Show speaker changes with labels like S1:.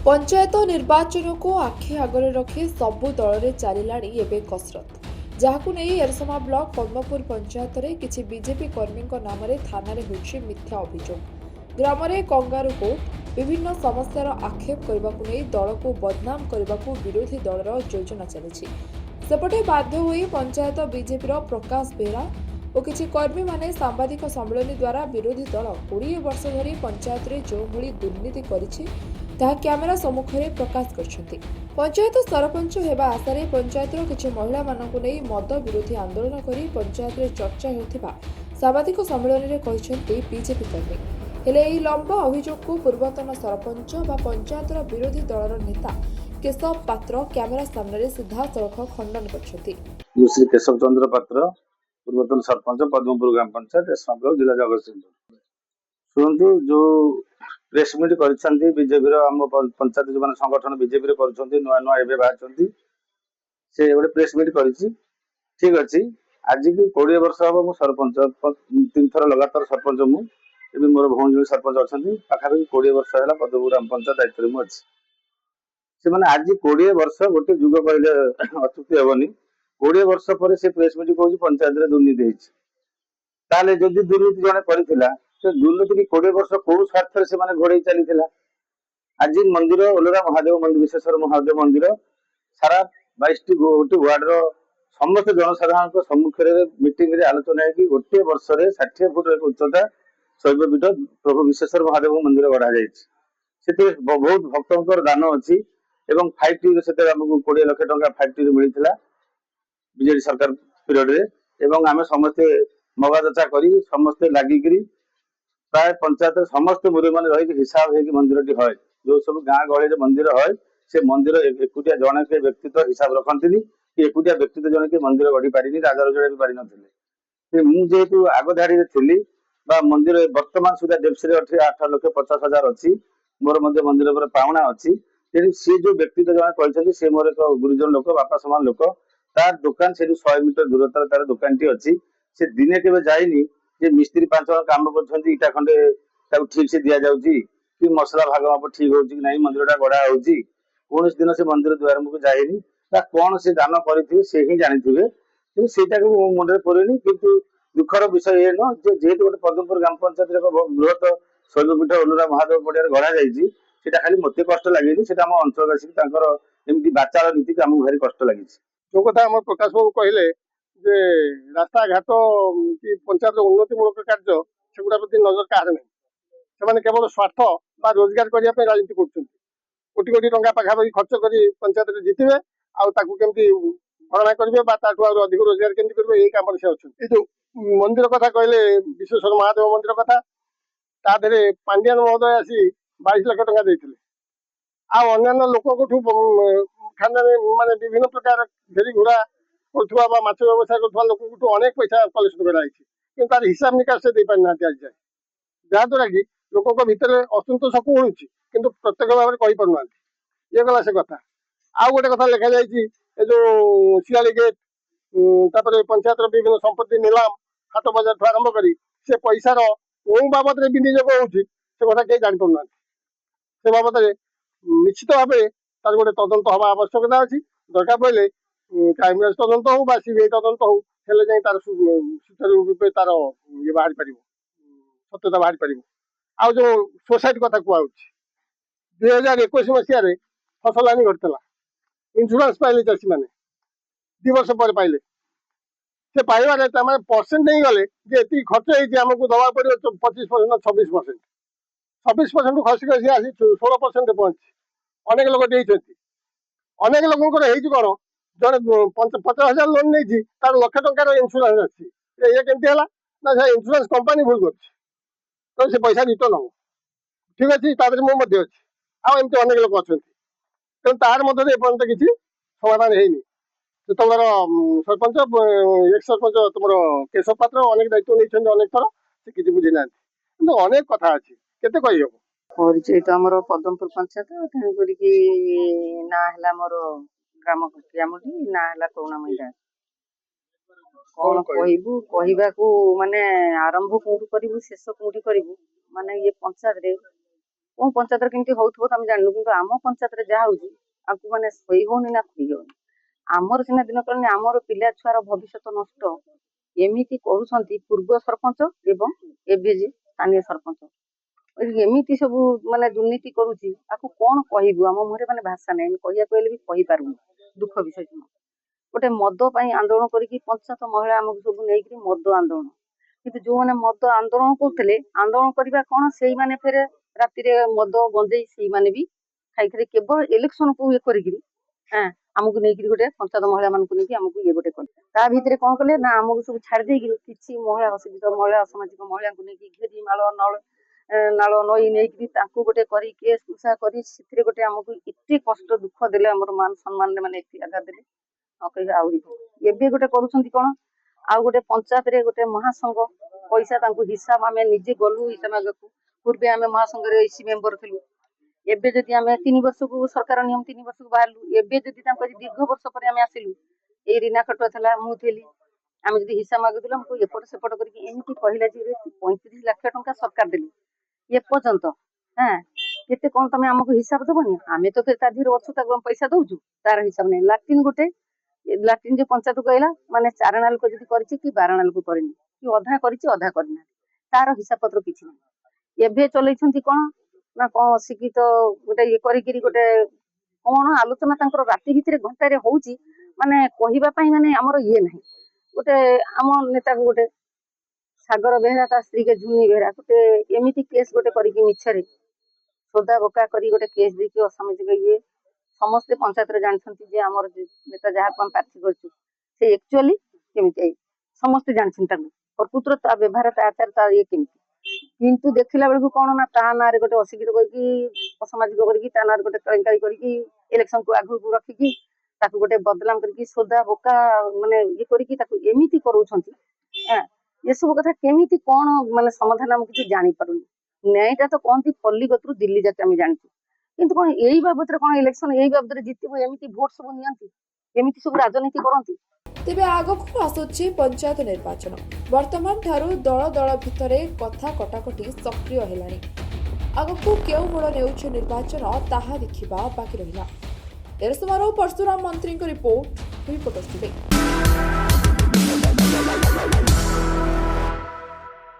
S1: पंचायत निर्वाचन को आखि आगे रखी सबु दल में चलला कसरत जहां नहीं एरसमा ब्लॉक पद्मपुर पंचायत में किसी बीजेपी कर्मी नाम थाना मिथ्या अभियोग ग्राम में कंगारू को विभिन्न समस्यार आक्षेप करने को नहीं दल को बदनाम करने को विरोधी दलर योजना चली सेपटे बाध्य हुई पंचायत बीजेपी प्रकाश बेहरा और किसी कर्मी माने सांबादिक सम्मेलन द्वारा विरोधी दल 20 वर्ष धरी पंचायत में जो भली दुर्नीति करिछि ताहा कैमेरा सम्मुख में प्रकाश करछन्ति। पंचायत सरपंच हेबा आशारे पंचायतर किछि महिला मानकु नै मद विरोधी आंदोलन करी पंचायत में चर्चा हेउथिबा सांबादिक सम्मेलन में कहिसन्ति बीजेपी कर्मी। हेले एही लंबा अभियोग को पूर्वतन सरपंच बा पंचायतर विरोधी दलर नेता केशव पात्र कैमेरा सामने सीधासलख खंडन करछन्ति।
S2: श्री केशव चंद्र पात्र पूर्वतन सरपंच पद्मपुर ग्राम पंचायत ब्लॉक जिला जगतसिंहपुर शुणु जो प्रेस मीट कर बीजेपी आम पंचायत जो संगठन बीजेपी कर नुआ नुआ एवं बाहर से गोटे प्रेस मीट कर ठीक अच्छे आज की 20 वर्ष हम मु सरपंच 3 थर लगातार सरपंच मुझे मोर भौणी सरपंच अच्छा पाखापाखि 20 वर्ष है पद्मपुर ग्राम पंचायत दायित्व मुझे से आज 20 वर्ष गोटे जुग कहले अच्युति हेनी 20 वर्ष पर से प्रेस मीट कह पंचायत में दुर्नीति ताले जदि दुर्नीति जड़े करथिला से दुर्नीति की 20 वर्ष कौ स्वार्थ से घोड़े चली आज मंदिर ओलोरा महादेव मंदिर विशेषर महादेव मंदिर सारा 22 गोटी वार्ड समस्त जनसाधारण सम्मुखें मीटिंग आलोचना है गोटे वर्ष 60 फुट उच्चता शैवपीठ प्रभु विशेषर महादेव मंदिर गढ़ा जाए बहुत भक्तों दान अच्छी एवं 5T से 20 लाख टंका 5T मिलता बीजेडी सरकार पीरियड रे आम समस्ते मगादचा करी समस्ते लागिकी प्राय पंचायत समस्त मुरी मान रही हिसाब है मंदिर टी है जो सब गाँ गहली मंदिर है से मंदिर एकुटिया जड़े के व्यक्तित्व हिसाब रखती कि एकुटिया व्यक्तित्व जड़े के मंदिर गढ़ी पारि राजा रजड़ा भी पारि मुझे आग धाड़ी थी मंदिर वर्तमान सुधा डेप्स 8,50,000 अच्छी मोर मंदिर पर पावना अच्छी सी जो व्यक्तित्व जड़े कहते सी मोर एक गुरुजन लोक बापा समान लोक तार दुकान से 100 मीटर दूरतार तार दुकान टी अच्छी से दिने के जाइनी जे मिस्त्री 5 जन काम कर इटा खंडे ठीक से दि जाऊँगी कि मसला भाग माप ठीक हो मंदिर टा गढ़ा हो कौन दिन से मंदिर द्वार मुझे जाएनी कौन से दान करेंगे से ही जानी सेटा को मुंडे पड़ेनि किंतु दुखर विषय ये न जेहेतु गोटे पद्मपुर ग्राम पंचायत बृहत शैवपीठ ओलोरा महादेव पड़िया गढ़ा जाटा खाली मत कष्ट लगे अंचलवासी एमती बाचार नीति आमको भारी कष्ट लगी
S3: जो कथा आम प्रकाश बाबू कहले जे रास्ता घाट कि पंचायत उन्नतिमूलक कार्य सेगुड़ा प्रति नजर कहार नहीं से केवल स्वार्थ बा रोजगार करने राजनीति कर कोटी कोटी टंका पाखापाखि खर्च कर पंचायत जितने आमती भरणा करेंगे अधिक रोजगार केमती करेंगे यही कम से अच्छा जो मंदिर कथा कहले विश्वेश्वर महादेव मंदिर कथा तादे पांडियान महोदय आसी 22 लाख टंका देते अन्य लोक खाने माने विभिन्न प्रकार घेरी घोड़ा कर माछ व्यवसाय कर लोक अनेक पैसा कलेक्शन कराई कि तार हिसाब निकास से दे पारि ना आज जाए जहाद्वारा कि लोक भितर असंतोष को मिलूँ कि प्रत्यक्ष भाव में कही पार ना ये गला से कथा आउ गोटे कथा लिखा जाए जो शियाली गेट पंचायत विभिन्न संपत्ति नीलाम हाट बजार ठू आरंभ कर से पैसार कौ बाबद विनियोग होती से कथा कहीं जापर ना से बाबद निश्चित भाव तार गोटे तदंत हवा आवश्यकता अच्छी दरकार पड़े क्राइमब्रांच तदंत हो सीबीआई तदंत हो तार सुचारू रूपे तार ये बाहर पार सत्यता बाहर पार आ जो सोसाइटी कथा कहु 2021 मसीह फसल हानि घटता इंश्योरेंस पाइले चाषी मैंने 2 वर्ष पर पाइले से पाइबार परसेंट नहीं गले ये खर्च होमको दवा पड़े 25% 26% 26% खसी खसी आसी 16% पहुंची अनेक लोग देते अनेक लोक कौन जड़े 50,000 लोन नहीं तार लक्ष टकर इन्शुरांस अच्छी ये केमती है ना से इन्शुरांस कंपनी भूल कर से पैसा रिटर्न हम ठीक अच्छे ताद मुझे अच्छी आमती अनेक लोग अच्छा तेणु तार मध्य एपर्त किसी समाधान है जो सरपंच एक्स सरपंच तुम केशव पात्र अनेक दायित्व नहीं अनेक थर से किसी बुझी ना अनेक कथा अच्छी केते कही हम
S4: परिचय आम पद्मपुर पंचायत तेणुक ना है मोर ग्राम कियामुटी ना है करुणा मैदान कौन कहबू कहवाक माने आरंभ कौटू करू शेष कौटी करू माने ये पंचायत रे କୋଉ ପଞ୍ଚାୟତରେ କେମିତି ହଉଥିବ ତ ଆମେ ଜାଣିନୁ, କିନ୍ତୁ ଆମ ପଞ୍ଚାୟତରେ ଯାହା ହଉଛି ଆକୁ ମାନେ ଶୋଇ ହଉନି ନା ଖୋଇ ହଉନି। ଆମର ସିନା ଦିନ କଳନି ଆମର ପିଲା ଛୁଆର ଭବିଷ୍ୟତ ନଷ୍ଟ ଏମିତି କରୁଛନ୍ତି ପୂର୍ବ ସରପଞ୍ଚ ଏବଂ ଏବେ ଯେ ସ୍ଥାନୀୟ ସରପଞ୍ଚ ଏମିତି ସବୁ ମାନେ ଦୁର୍ନୀତି କରୁଛି। ଆକୁ କଣ କହିବୁ, ଆମ ମୁହଁରେ ମାନେ ଭାଷା ନାହିଁ, ଆମେ କହିବାକୁ ହେଲେ ବି କହିପାରୁନୁ। ଦୁଃଖ ବିଷୟ ଶୁଣ, ଗୋଟେ ମଦ ପାଇଁ ଆନ୍ଦୋଳନ କରିକି ପଞ୍ଚାୟତ ମହିଳା ଆମକୁ ସବୁ ନେଇକିରି ମଦ ଆନ୍ଦୋଳନ, କିନ୍ତୁ ଯୋଉମାନେ ମଦ ଆନ୍ଦୋଳନ କରୁଥିଲେ ଆନ୍ଦୋଳନ କରିବା କଣ, ସେଇମାନେ ଫେରେ ରାତିରେ ମଦ ଗଞ୍ଜେଇ ସେଇମାନେ ବି ଖାଇଥିଲେ କେବଳ ଇଲେକ୍ସନକୁ ଇଏ କରିକିରି ଆମକୁ ନେଇକିରି ଗୋଟେ ପଞ୍ଚାୟତ ମହିଳା ମାନଙ୍କୁ ନେଇକି ଆମକୁ ଇଏ ଗୋଟେ କଲେ। ତା ଭିତରେ କଣ କଲେ ନା ଆମକୁ ସବୁ ଛାଡି ଦେଇକିରି କିଛି ମହିଳା ଅଶିକ୍ଷିତ ମହିଳା ଅସାମାଜିକ ମହିଳାଙ୍କୁ ନେଇକି ଘେରି ନାଳ ନଈ ନେଇକିରି ତାଙ୍କୁ ଗୋଟେ କରି କେସ୍ କୁସା କରି ସେଥିରେ ଗୋଟେ ଆମକୁ ଏତେ କଷ୍ଟ ଦୁଃଖ ଦେଲେ, ଆମର ମାନ ସମ୍ମାନରେ ମାନେ ଏତେ ଆଘାତ ଦେଲେ କହିବେ ଆହୁରି। ଏବେ ଗୋଟେ କରୁଛନ୍ତି କଣ, ଆଉ ଗୋଟେ ପଞ୍ଚାୟତରେ ଗୋଟେ ମହାସଂଘ ପଇସା ତାଙ୍କୁ ହିସାବ ଆମେ ନିଜେ ଗଲୁ ହିସାବ ମାଗକୁ। ପୂର୍ବେ ଆମେ ମହାସଂଘରେ ଏସି ମେମ୍ବର ଥିଲୁ, ଏବେ ଯଦି ଆମେ 3 ବର୍ଷକୁ ସରକାର ନିୟମ 3 ବର୍ଷକୁ ବାହାରିଲୁ, ଏବେ ଯଦି ତାଙ୍କ ଦୀର୍ଘ ବର୍ଷ ପରେ ଆମେ ଆସିଲୁ, ଏଇ ରୀନା ଖଟୁଆ ଥିଲା, ମୁଁ ଥିଲି, ଆମେ ଯଦି ହିସାବ ମାଗୁଥିଲୁ ଆମକୁ ଏପଟ ସେପଟ କରିକି ଏମିତି କହିଲା ଯେ 35 ଲକ୍ଷ ଟଙ୍କା ସରକାର ଦେଲେ ଏପର୍ଯ୍ୟନ୍ତ କେତେ କଣ ତମେ ଆମକୁ ହିସାବ ଦବନି, ଆମେ ତ ତା ଦେହରେ ଅଛୁ, ତାକୁ ଆମେ ପଇସା ଦଉଛୁ, ତାର ହିସାବ ନାହିଁ। ଲାଟ୍ରିନ୍ ଯୋଉ ପଞ୍ଚାୟତକୁ କହିଲା ମାନେ 4 ନାଳକୁ ଯଦି କରିଛି କି 12 ନାଳକୁ କରିନି, କି ଅଧା କରିଛି ଅଧା କରିନାହାନ୍ତି, ତାର ହିସାବ ପତ୍ର କିଛି ନାହିଁ। ଏବେ ଚଲେଇଛନ୍ତି କଣ ନା କଣ ଅଶିକ୍ଷିତ ଗୋଟେ ଇଏ କରିକିରି ଗୋଟେ କଣ ଆଲୋଚନା ତାଙ୍କର ରାତି ଭିତରେ ଘଣ୍ଟାରେ ହଉଛି, ମାନେ କହିବା ପାଇଁ ମାନେ ଆମର ଇଏ ନାହିଁ। ଗୋଟେ ଆମ ନେତାକୁ ଗୋଟେ ସାଗର ବେହେରା ତା ସ୍ତ୍ରୀ କେ ଝୁନି ବେହେରା ଗୋଟେ ଏମିତି କେସ୍ ଗୋଟେ କରିକି ମିଛରେ ସୋଦା ବୋକା କରି ଗୋଟେ କେସ୍ ଦେଇକି ଅସାମାଜିକ ଇଏ ସମସ୍ତେ ପଞ୍ଚାୟତରେ ଜାଣିଛନ୍ତି ଯେ ଆମର ନେତା ଯାହାକୁ ଆମେ ପ୍ରାର୍ଥୀ କରିଛୁ ସେ ଆକ୍ଚୁଆଲି କେମିତି ସମସ୍ତେ ଜାଣିଛନ୍ତି, ତାକୁ ପ୍ରକୃତରେ ତା ବ୍ୟବହାର ତା ଆଚାର ତା ଇଏ କେମିତି। କିନ୍ତୁ ଦେଖିଲା ବେଳକୁ କଣ ନା ତା ନାଁରେ ଗୋଟେ ଅଶିକ୍ଷିତ କରିକି ଅସାମାଜିକ କରିକି ତା ନାଁରେ ଗୋଟେ କେଳେଙ୍କାରୀ କରିକି ଇଲେକ୍ସନକୁ ଆଗକୁ ରଖିକି ତାକୁ ଗୋଟେ ବଦନାମ କରିକି ସୋଦା ବୋକା ମାନେ ଇଏ କରିକି ତାକୁ ଏମିତି କରୁଛନ୍ତି। ଏସବୁ କଥା କେମିତି କଣ ମାନେ ସମାଧାନ ଆମେ କିଛି ଜାଣିପାରୁନି। ନ୍ୟାୟଟା ତ କହନ୍ତି ପଲ୍ଲୀ ଗତରୁ ଦିଲ୍ଲୀ ଯାକେ ଆମେ ଜାଣିଛୁ, କିନ୍ତୁ କଣ ଏଇ ବାବଦରେ କଣ ଇଲେକ୍ସନ ଏଇ ବାବଦରେ ଜିତିବ ଏମିତି ଭୋଟ ସବୁ ନିଅନ୍ତି, ଏମିତି ସବୁ ରାଜନୀତି କରନ୍ତି।
S1: ତେବେ ଆଗକୁ ଆସୁଛି ପଞ୍ଚାୟତ ନିର୍ବାଚନ। ବର୍ତ୍ତମାନ ଠାରୁ ଦଳ ଭିତରେ କଥା କଟାକଟି ସକ୍ରିୟ ହେଲାଣି। ଆଗକୁ କେଉଁ ମୋଡ଼ ନେଉଛି ନିର୍ବାଚନ ତାହା ଦେଖିବା ବାକି ରହିଲା। ଏରସମାରୁ ପରଶୁରାମ ମନ୍ତ୍ରୀଙ୍କ ରିପୋର୍ଟ, ରିପୋର୍ଟର